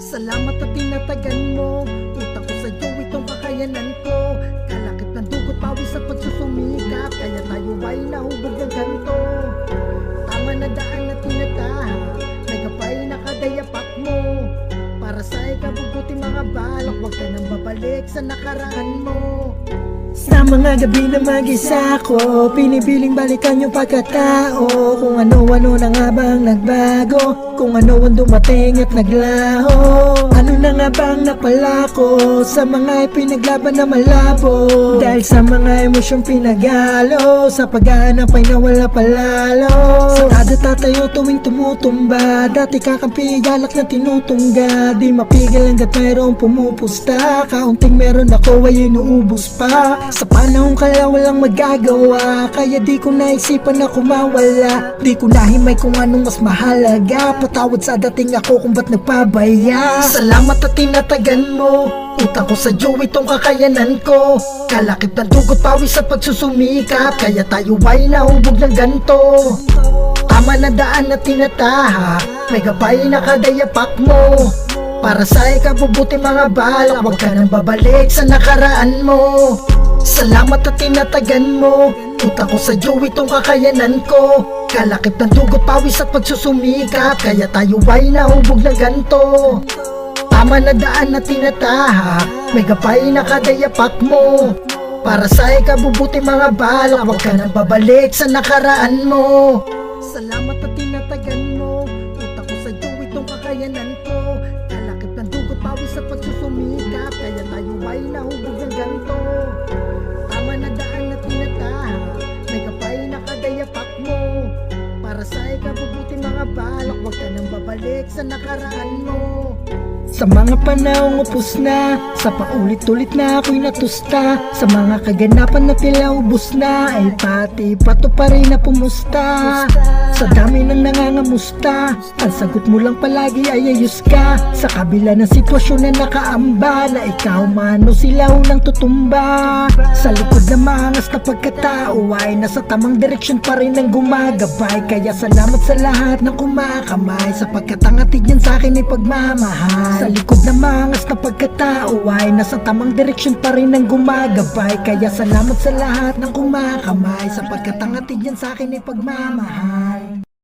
Salamat at tinatagan mo. Utang ko sa'yo itong kakayanan ko. Kalakip ng dugot, pawis at pagsusumikap, kaya tayo ay nahubog ng ganto. Tama na daan na tinatahak, may gabay na kadayapak mo. Para sa ikabubuti mga balak, huwag ka nang babalik sa nakaraan mo. Sa mga gabi na mag-isa ko, pinipiling balikan yung pagkatao. Kung ano-ano na nga bang nagbago, kung ano ang dumating at naglaho. Ano na nga bang napala ko sa mga ipinaglaban na malabo. Dahil sa mga emosyong pinagalo, sa paghahanap ay nawala palalo. Sa kada tatayo tuwing tumutumba, dati kakampi galak na tinutungga. Di mapigil hanggat mayroong pumupusta, kaunting meron ako ay inuubos pa. Sa panahon kala walang magagawa, kaya di ko naisipan na kumawala. Di ko nahimay kung anong mas mahalaga, patawad sa dating ako kung ba't nagpabaya. Salamat at tinatagan mo. Utang ko sa iyo itong kakayanan ko. Kalakip ng dugot, pawis at pagsusumikap, kaya tayo ay nahubog ng ganto. Tama na daan na tinatahak, may gabay na kadayapak mo. Para sa ikabubuti mga balak, huwag ka nang babalik sa nakaraan mo. Salamat at tinatagan mo. Utang ko sa iyo itong kakayanan ko. Kalakip ng dugot, pawis at pagsusumikap, kaya tayo ay nahubog ng ganto. Tama na daan na tinatahak, may gabay na kadayapak mo. Para sa ikabubuti mga balak, huwag ka nang babalik sa nakaraan mo. Salamat at tinatagan mo. Utang ko sa iyo itong kakayanan ko. Kalakip ng dugot, pawis at pagsusumikap, kaya tayo ay nahubog ng ganto. Tama na daan na tinatahak, may gabay na kadayapak mo. Para sa ikabubuti mga balak, huwag ka nang babalik sa nakaraan mo. Sa mga panahong upos na, sa paulit-ulit na ako'y natusta. Sa mga kaganapan na tila ubos na, ay pati pato pa rin na pumusta. Sa dami ng nangangamusta, ang sagot mo lang palagi ay ayos ka. Sa kabila ng sitwasyon na nakaamba, na ikaw man o sila unang tutumba. Sa likod na maangas na pagkatao ay nasa tamang direksyon pa rin ang gumagabay. Kaya salamat sa lahat ng kumakamay, sapagkat ang atig yan sa'kin ay pagmamahal. Sa likod na maangas na pagkatao ay nasa tamang direksyon pa rin ang gumagabay. Kaya salamat sa lahat ng kumakamay, sapagkat ang atig yan sa'kin ay pagmamahal.